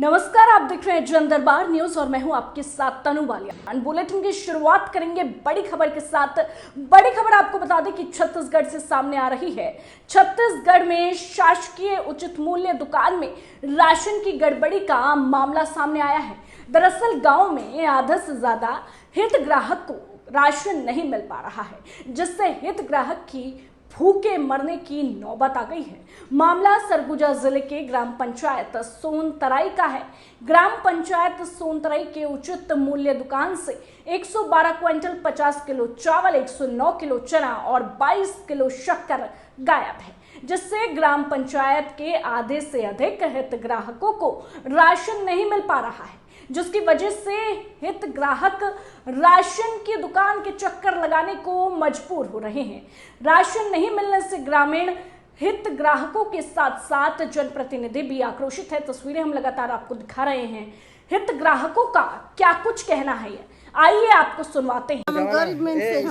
नमस्कार, आप देख रहे हैं जन दरबार न्यूज और मैं हूं आपके साथ तनु वालिया। बुलेटिन की शुरुआत करेंगे बड़ी खबर के साथ। बड़ी खबर आपको बता दें कि छत्तीसगढ़ से सामने आ रही है। छत्तीसगढ़ में शासकीय उचित मूल्य दुकान में राशन की गड़बड़ी का मामला सामने आया है। दरअसल गांव में आधा से ज्यादा हितग्राहक को राशन नहीं मिल पा रहा है, जिससे हितग्राहक की भूखे मरने की नौबत आ गई है। मामला सरगुजा जिले के ग्राम पंचायत सोनतराई का है। ग्राम पंचायत सोनतराई के उचित मूल्य दुकान से 112 क्विंटल 50 किलो चावल, 109 किलो चना और 22 किलो शक्कर गायब है, जिससे ग्राम पंचायत के आधे से अधिक हितग्राहकों को राशन नहीं मिल पा रहा है, जिसकी वजह से हितग्राहक राशन की दुकान के चक्कर लगाने को मजबूर हो रहे हैं। राशन नहीं मिलने से ग्रामीण हितग्राहकों के साथ साथ जनप्रतिनिधि भी आक्रोशित है। तस्वीरें हम लगातार आपको दिखा रहे हैं। हितग्राहकों का क्या कुछ कहना है, आइए आपको सुनवाते हैं। हम गरीब में से हैं,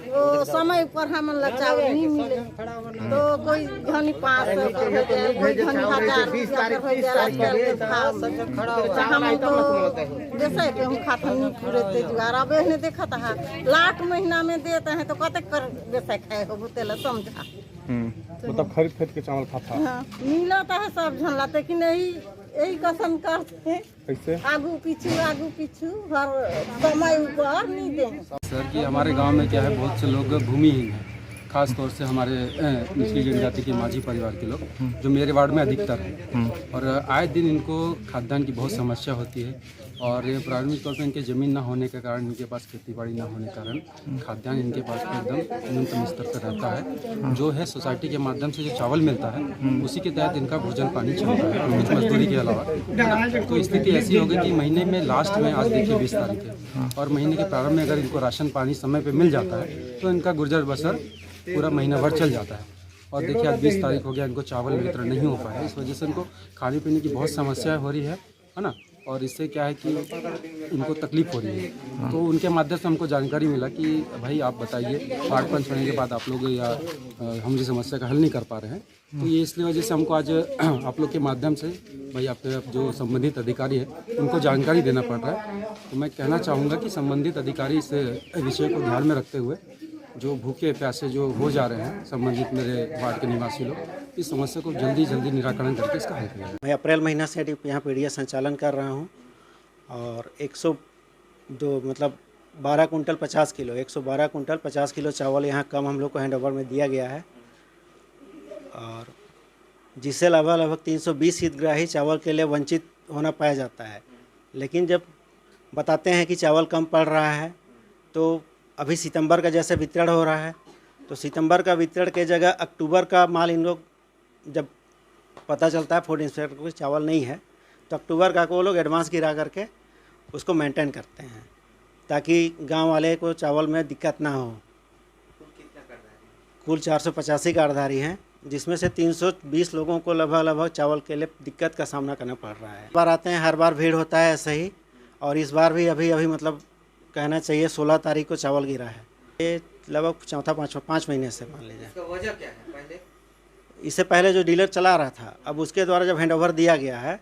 तो समय पर हम चावल नहीं मिले तो कोई घनी 500 के हो जाए, कोई घनी 1000 रुपया के हो जाए। आजकल के भाव से हम तो जैसे कि हम खाता नहीं पूरे ते जुगाड़ अब ने देखा था लाख महीना में देते हैं तो कते कर जैसे खाए हो बोतेला समझा। मतलब खरीद के चावल खाता हाँ, मिलता है सब झन लाते कि नहीं, यही कसम करते कैसे आगू पीछू हर समय ऊपर नहीं दे। सर कि हमारे गांव में क्या है, बहुत से लोग भूमिहीन हैं, खास तौर से हमारे निचली जनजाति के माझी परिवार के लोग, जो मेरे वार्ड में अधिकतर हैं। और आए दिन इनको खाद्यान्न की बहुत समस्या होती है और प्रारंभिक तौर पर इनके ज़मीन ना होने के कारण, इनके पास खेती बाड़ी ना होने के कारण खाद्यान्न इनके पास एकदम न्यूनतम स्तर पर रहता है। जो है सोसाइटी के माध्यम से जो चावल मिलता है उसी के तहत इनका भोजन पानी चलता है, कुछ मजदूरी के अलावा। तो स्थिति ऐसी हो गई कि महीने में लास्ट में, आज देखिए 20 तारीख है, और महीने के प्रारंभ में अगर इनको राशन पानी समय पर मिल जाता है तो इनका गुजर बसर पूरा महीना भर चल जाता है। और देखिए आज 20 तारीख हो गया, इनको चावल वितरण नहीं हो पाया, इस वजह से इनको खाने पीने की बहुत समस्याएं हो रही है ना। और इससे क्या है कि इनको तकलीफ हो रही है। तो उनके माध्यम से हमको जानकारी मिला कि भाई आप बताइए, वार्ड पंच होने के बाद आप लोग या हम इस समस्या का हल नहीं कर पा रहे हैं, तो ये इसलिए वजह से हमको आज आप लोग के माध्यम से भाई आपके जो संबंधित अधिकारी है उनको जानकारी देना पड़ रहा है। तो मैं कहना चाहूँगा कि संबंधित अधिकारी इस विषय को ध्यान में रखते हुए जो भूखे प्यासे जो हो जा रहे हैं संबंधित मेरे वार्ड के निवासी लोग, इस समस्या को जल्दी निराकरण करके इसका हल किया। मैं अप्रैल महीना से यहाँ पीड़िया संचालन कर रहा हूँ और 12 कुंटल 50 किलो 112 कुंटल 50 किलो चावल यहाँ कम हम लोग को हैंडओवर में दिया गया है, और जिससे लगभग 320 हितग्राही चावल के लिए वंचित होना पाया जाता है। लेकिन जब बताते हैं कि चावल कम पड़ रहा है, तो अभी सितंबर का जैसे वितरण हो रहा है, तो सितंबर का वितरण के जगह अक्टूबर का माल इन लोग जब पता चलता है फूड इंस्पेक्टर को चावल नहीं है, तो अक्टूबर का वो लोग एडवांस गिरा करके उसको मेंटेन करते हैं ताकि गांव वाले को चावल में दिक्कत ना हो। कुल 485 कार्डधारी हैं, जिसमें से 320 लोगों को लगभग चावल के लिए दिक्कत का सामना करना पड़ रहा है। बार आते हैं, हर बार भीड़ होता है ऐसे ही, और इस बार भी अभी मतलब कहना चाहिए 16 तारीख को चावल गिरा है। ये लगभग चौथा 5 महीने से मान लीजिए। इसका वजह क्या है? पहले इससे पहले जो डीलर चला रहा था, अब उसके द्वारा जब हैंडओवर दिया गया है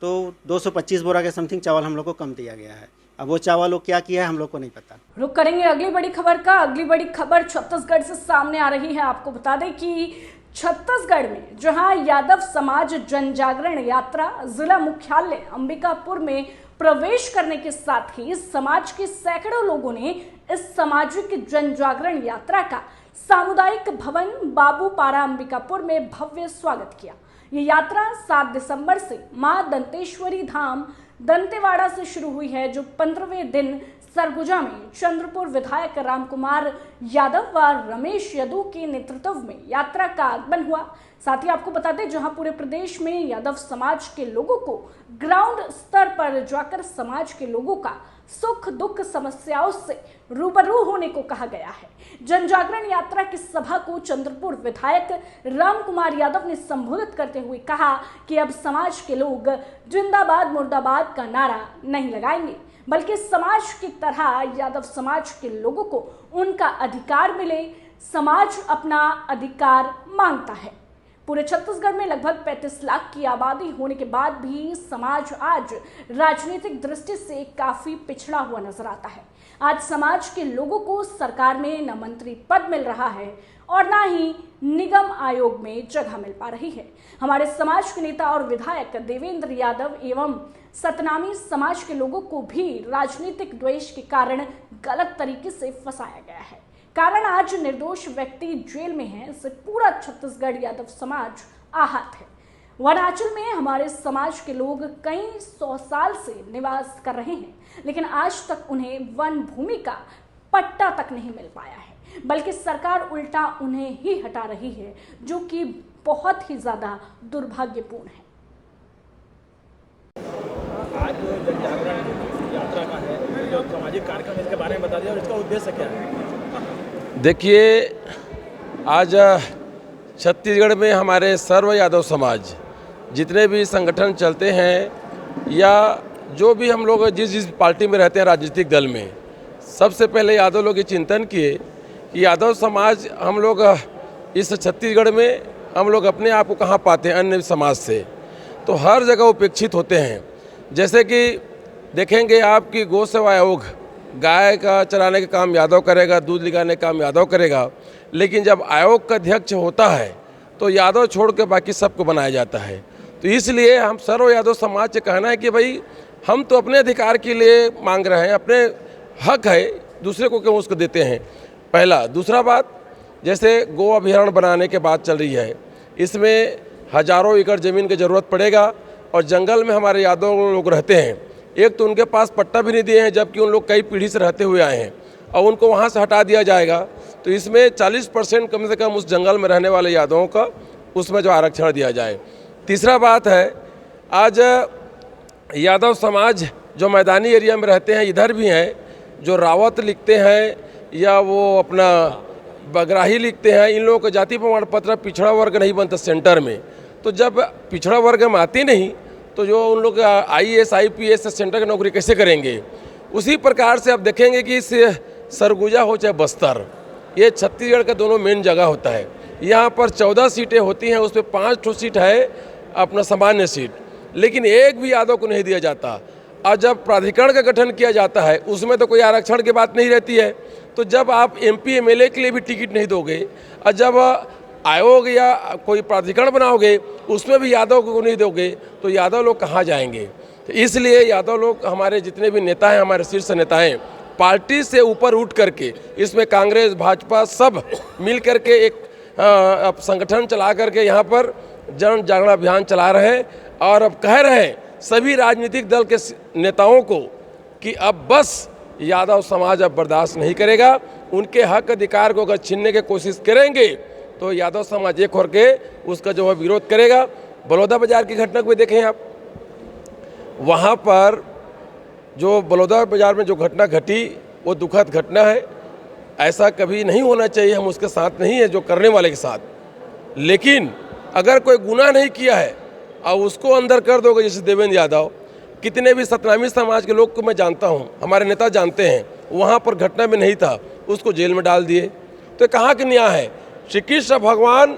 तो 225 बोरा के समथिंग चावल हम लोग को कम दिया गया है। अब वो चावल लोग क्या किया है हम लोग को नहीं पता। रुक करेंगे अगली बड़ी खबर का। अगली बड़ी खबर छत्तीसगढ़ से सामने आ रही है। आपको बता दें कि छत्तीसगढ़ में जहां यादव समाज जन जागरण यात्रा जिला मुख्यालय अंबिकापुर में प्रवेश करने के साथ ही समाज के सैकड़ों लोगों ने इस सामाजिक जन जागरण यात्रा का सामुदायिक भवन बाबूपारा अंबिकापुर में भव्य स्वागत किया। ये यात्रा 7 दिसंबर से मां दंतेश्वरी धाम दंतेवाड़ा से शुरू हुई है, जो 15वें दिन सरगुजा में चंद्रपुर विधायक रामकुमार यादव व रमेश यदू के नेतृत्व में यात्रा का आगमन हुआ। साथ ही आपको बता दें, जहां पूरे प्रदेश में यादव समाज के लोगों को ग्राउंड स्तर पर जाकर समाज के लोगों का सुख दुख समस्याओं से रूबरू होने को कहा गया है। जन जागरण यात्रा की सभा को चंद्रपुर विधायक रामकुमार यादव ने संबोधित करते हुए कहा कि अब समाज के लोग जिंदाबाद मुर्दाबाद का नारा नहीं लगाएंगे, बल्कि समाज की तरह यादव समाज के लोगों को उनका अधिकार मिले। समाज अपना अधिकार मांगता है। पूरे छत्तीसगढ़ में लगभग 35 लाख की आबादी होने के बाद भी समाज आज राजनीतिक दृष्टि से काफी पिछड़ा हुआ नजर आता है। आज समाज के लोगों को सरकार में न मंत्री पद मिल रहा है और न ही निगम आयोग में जगह मिल पा रही है। हमारे समाज के नेता और विधायक देवेंद्र यादव एवं सतनामी समाज के लोगों को भी राजनीतिक द्वेष के कारण गलत तरीके से फंसाया गया है। कारण आज निर्दोष व्यक्ति जेल में है, इससे पूरा छत्तीसगढ़ यादव समाज आहत है। वनांचल में हमारे समाज के लोग कई 100 साल से निवास कर रहे हैं, लेकिन आज तक उन्हें वन भूमि का पट्टा तक नहीं मिल पाया है, बल्कि सरकार उल्टा उन्हें ही हटा रही है, जो कि बहुत ही ज्यादा दुर्भाग्यपूर्ण है। आज जो जन जागरण यात्रा का है, जो सामाजिक कार्यक्रम, इसके बारे में बता दिया और इसका उद्देश्य क्या है? देखिए, आज छत्तीसगढ़ में हमारे सर्व यादव समाज जितने भी संगठन चलते हैं या जो भी हम लोग जिस पार्टी में रहते हैं राजनीतिक दल में, सबसे पहले यादव लोग ये चिंतन किए कि यादव समाज हम लोग इस छत्तीसगढ़ में हम लोग अपने आप को कहाँ पाते हैं अन्य समाज से, तो हर जगह उपेक्षित होते हैं। जैसे कि देखेंगे आप कि गौ सेवा आयोग गाय का चराने का काम यादव करेगा, दूध निकालने का काम यादव करेगा, लेकिन जब आयोग का अध्यक्ष होता है तो यादव छोड़ के बाकी सबको बनाया जाता है। तो इसलिए हम सर्व यादव समाज से कहना है कि भाई हम तो अपने अधिकार के लिए मांग रहे हैं, अपने हक है, दूसरे को क्यों उसको देते हैं, पहला। दूसरा बात, जैसे गो अभयारण्य बनाने के बात चल रही है, इसमें हजारों एकड़ ज़मीन की ज़रूरत पड़ेगा और जंगल में हमारे यादव लोग रहते हैं। एक तो उनके पास पट्टा भी नहीं दिए हैं, जबकि उन लोग कई पीढ़ी से रहते हुए आए हैं, और उनको वहाँ से हटा दिया जाएगा। तो इसमें 40% कम से कम उस जंगल में रहने वाले यादवों का उसमें जो आरक्षण दिया जाए। तीसरा बात है, आज यादव समाज जो मैदानी एरिया में रहते हैं, इधर भी हैं, जो रावत लिखते हैं या वो अपना बगराही लिखते हैं, इन लोगों का जाति प्रमाण पत्र पिछड़ा वर्ग नहीं बनता सेंटर में। तो जब पिछड़ा वर्ग में आती नहीं तो जो उन लोग IAS IPS सेंटर की नौकरी कैसे करेंगे। उसी प्रकार से आप देखेंगे कि सरगुजा हो चाहे बस्तर, ये छत्तीसगढ़ का दोनों मेन जगह होता है। यहाँ पर 14 सीटें होती हैं, उसमें 5 सीट है अपना सामान्य सीट, लेकिन एक भी यादव को नहीं दिया जाता। और जब प्राधिकरण का गठन किया जाता है उसमें तो कोई आरक्षण की बात नहीं रहती है। तो जब आप MP MLA के लिए भी टिकट नहीं दोगे और जब आयोग या कोई प्राधिकरण बनाओगे उसमें भी यादव को नहीं दोगे तो यादव लोग कहाँ जाएंगे। तो इसलिए यादव लोग, हमारे जितने भी नेता हैं, हमारे शीर्ष नेता हैं, पार्टी से ऊपर उठ करके, इसमें कांग्रेस भाजपा सब मिल करके एक संगठन चला करके यहाँ पर जन जागरण अभियान चला रहे हैं और अब कह रहे हैं सभी राजनीतिक दल के नेताओं को कि अब बस यादव समाज अब बर्दाश्त नहीं करेगा। उनके हक अधिकार को अगर छीनने की कोशिश करेंगे तो यादव समाज एक होकर के उसका जो है विरोध करेगा। बलौदा बाजार की घटना को भी देखें आप, वहाँ पर जो बलौदा बाजार में जो घटना घटी वो दुखद घटना है। ऐसा कभी नहीं होना चाहिए, हम उसके साथ नहीं है जो करने वाले के साथ, लेकिन अगर कोई गुनाह नहीं किया है और उसको अंदर कर दोगे, जैसे देवेंद्र यादव, कितने भी सतनामी समाज के लोग को मैं जानता हूँ, हमारे नेता जानते हैं, वहाँ पर घटना में नहीं था, उसको जेल में डाल दिए। तो कहाँ का न्याय है। श्री कृष्ण भगवान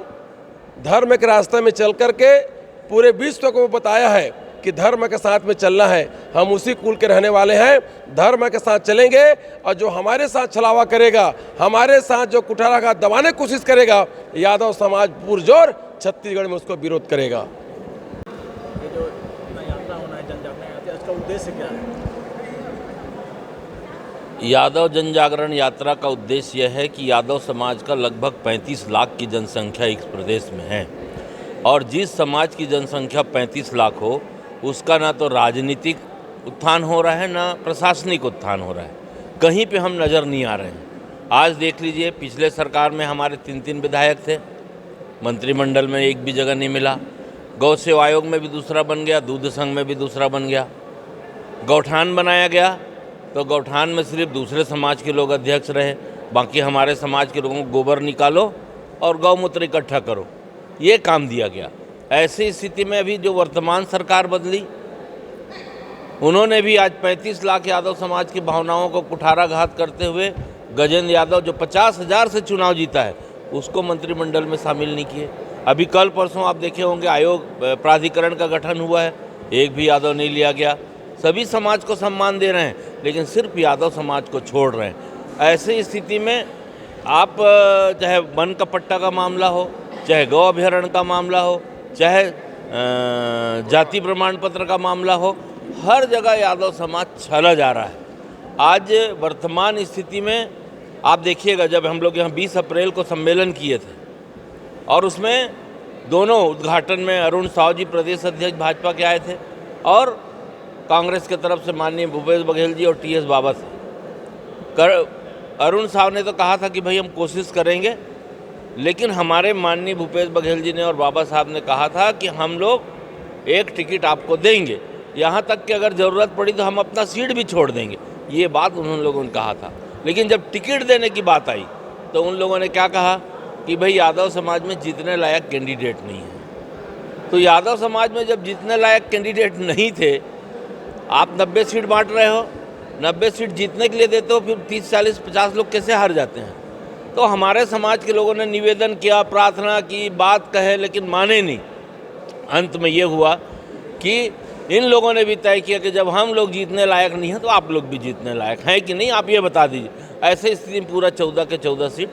धर्म के रास्ते में चल करके पूरे विश्व को बताया है कि धर्म के साथ में चलना है। हम उसी कुल के रहने वाले हैं, धर्म के साथ चलेंगे और जो हमारे साथ छलावा करेगा, हमारे साथ जो कुठारा का दबाने की कोशिश करेगा, यादव समाज पुरजोर छत्तीसगढ़ में उसको विरोध करेगा। ये जो यात्रा होना है, जन जागरण यात्रा, इसका उद्देश्य क्या है? यादव जन जागरण यात्रा का उद्देश्य यह है कि यादव समाज का लगभग 35 लाख की जनसंख्या इस प्रदेश में है और जिस समाज की जनसंख्या 35 लाख हो उसका ना तो राजनीतिक उत्थान हो रहा है ना प्रशासनिक उत्थान हो रहा है, कहीं पे हम नज़र नहीं आ रहे हैं। आज देख लीजिए, पिछले सरकार में हमारे 3 विधायक थे, मंत्रिमंडल में एक भी जगह नहीं मिला। गौ सेवा आयोग में भी दूसरा बन गया, दूध संघ में भी दूसरा बन गया। गौठान बनाया गया तो गौठान में सिर्फ दूसरे समाज के लोग अध्यक्ष रहे, बाकी हमारे समाज के लोगों को गोबर निकालो और गौमूत्र इकट्ठा करो, ये काम दिया गया। ऐसी स्थिति में अभी जो वर्तमान सरकार बदली, उन्होंने भी आज 35 लाख यादव समाज की भावनाओं को कुठाराघात करते हुए गजेंद्र यादव जो 50,000 से चुनाव जीता है उसको मंत्रिमंडल में शामिल नहीं किए। अभी कल परसों आप देखे होंगे आयोग प्राधिकरण का गठन हुआ है, एक भी यादव नहीं लिया गया। सभी समाज को सम्मान दे रहे हैं, लेकिन सिर्फ यादव समाज को छोड़ रहे हैं। ऐसी स्थिति में आप चाहे वन का पट्टा का मामला हो, चाहे गौ अभ्यारण्य का मामला हो, चाहे जाति प्रमाण पत्र का मामला हो, हर जगह यादव समाज चला जा रहा है। आज वर्तमान स्थिति में आप देखिएगा, जब हम लोग यहाँ 20 अप्रैल को सम्मेलन किए थे और उसमें दोनों उद्घाटन में अरुण साव जी प्रदेश अध्यक्ष भाजपा के आए थे और कांग्रेस की तरफ से माननीय भूपेश बघेल जी और टीएस बाबा थे। अरुण साव ने तो कहा था कि भाई हम कोशिश करेंगे, लेकिन हमारे माननीय भूपेश बघेल जी ने और बाबा साहब ने कहा था कि हम लोग एक टिकट आपको देंगे, यहाँ तक कि अगर ज़रूरत पड़ी तो हम अपना सीट भी छोड़ देंगे। ये बात उन लोगों ने कहा था। लेकिन जब टिकट देने की बात आई तो उन लोगों ने क्या कहा कि भाई यादव समाज में जीतने लायक कैंडिडेट नहीं है। तो यादव समाज में जब जीतने लायक कैंडिडेट नहीं थे, आप 90 सीट बांट रहे हो, 90 सीट जीतने के लिए देते हो, फिर 30, 40, 50 लोग कैसे हार जाते हैं? तो हमारे समाज के लोगों ने निवेदन किया, प्रार्थना की, बात कहे, लेकिन माने नहीं। अंत में ये हुआ कि इन लोगों ने भी तय किया कि जब हम लोग जीतने लायक नहीं हैं तो आप लोग भी जीतने लायक हैं कि नहीं, आप ये बता दीजिए। ऐसे स्थिति में पूरा 14 के 14 सीट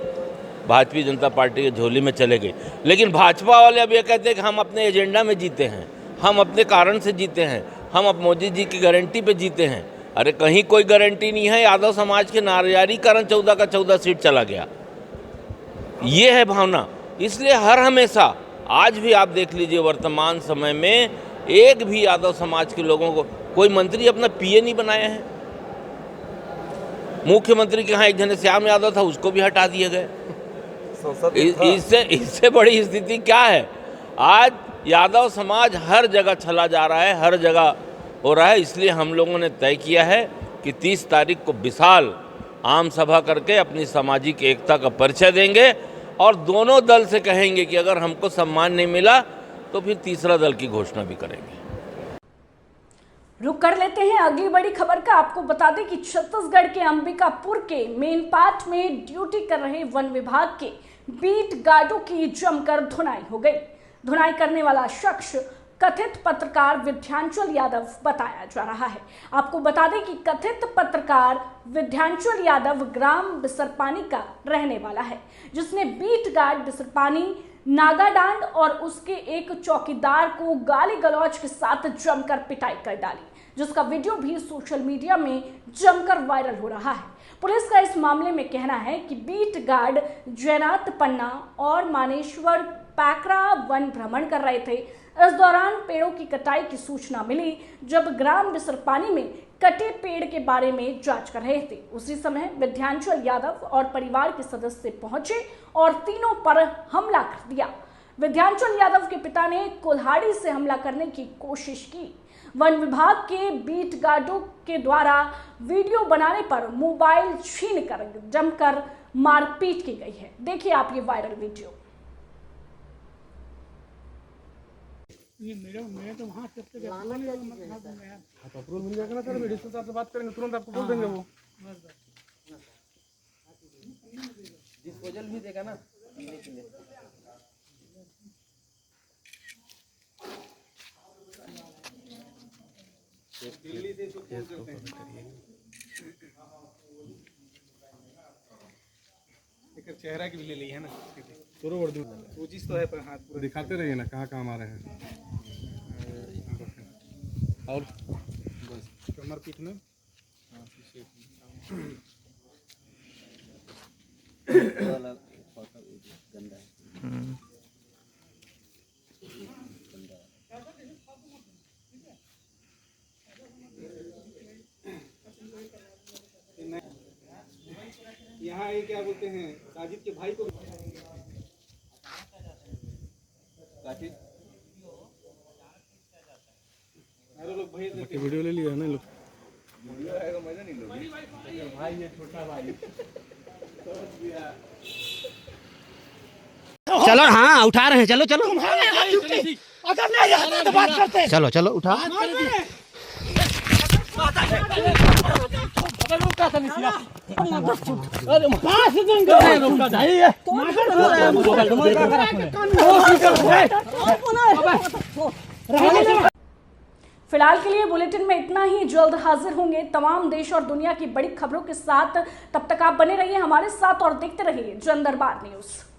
भारतीय जनता पार्टी के झोली में चले गए। लेकिन भाजपा वाले अब ये कहते हैं कि हम अपने एजेंडा में जीते हैं, हम अपने कारण से जीते हैं, हम अब मोदी जी की गारंटी पे जीते हैं। अरे कहीं कोई गारंटी नहीं है। यादव समाज के नाराजगी कारण 14 का 14 सीट चला गया। ये है भावना। इसलिए हर हमेशा, आज भी आप देख लीजिए, वर्तमान समय में एक भी यादव समाज के लोगों को कोई मंत्री अपना पीए नहीं बनाया है। मुख्यमंत्री के यहाँ एक जने श्याम यादव था, उसको भी हटा दिए गए। इससे बड़ी स्थिति क्या है? आज यादव समाज हर जगह चला जा रहा है, हर जगह हो रहा है। इसलिए हम लोगों ने तय किया है कि 30 तारीख को विशाल आम सभा करके अपनी सामाजिक एकता का परिचय देंगे और दोनों दल से कहेंगे कि अगर हमको सम्मान नहीं मिला तो फिर तीसरा दल की घोषणा भी करेंगे। रुक कर लेते हैं अगली बड़ी खबर का। आपको बता दें कि छत्तीसगढ़ के अंबिकापुर के मेनपाट में ड्यूटी कर रहे वन विभाग के बीट गार्डों की जमकर धुनाई हो गई। धुनाई करने वाला शख्स कथित पत्रकार विद्यांचल यादव बताया जा रहा है। आपको बता दें कि कथित पत्रकार विद्यांचल यादव ग्राम बिसरपानी का रहने वाला है, जिसने बीट गार्ड बिसरपानी नागाडांड और उसके एक चौकीदार को गाली गलौज के साथ जमकर पिटाई कर डाली, जिसका वीडियो भी सोशल मीडिया में जमकर वायरल हो रहा है। पुलिस का इस मामले में कहना है कि बीट गार्ड जयनाथ पन्ना और मानेश्वर पैकरा वन भ्रमण कर रहे थे। इस दौरान पेड़ों की कटाई की सूचना मिली। जब ग्राम बिसरपानी में कटे पेड़ के बारे में जांच कर रहे थे, उसी समय विद्यांचल यादव और परिवार के सदस्य पहुंचे और तीनों पर हमला कर दिया। विद्यांचल यादव के पिता ने कुल्हाड़ी से हमला करने की कोशिश की। वन विभाग के बीट गार्डों के द्वारा वीडियो बनाने पर मोबाइल छीनकर जमकर मारपीट की गई है। देखिए आप ये वायरल वीडियो। अप्रूवल मिल जाएगा ना सर, डीसी साहब से बात करेंगे, तुरंत आपको बोल देंगे वो। डिस्पोजल भी देगा ना। चेहरा की भी ले ली है ना, वो चीज तो है, पर हाथ पूरा दिखाते रहिए ना कहाँ कहाँ मारे हैं। और कमर पीठ में यहाँ ये क्या बोलते हैं, साजिद के भाई को वीडियो ले लिया ना लोग। भाई ये छोटा भाई चलो, हाँ उठा रहे हैं, चलो चलो चलो चलो उठा। फिलहाल के लिए बुलेटिन में इतना ही। जल्द हाजिर होंगे तमाम देश और दुनिया की बड़ी खबरों के साथ। तब तक आप बने रहिए हमारे साथ और देखते रहिए जन दरबार न्यूज।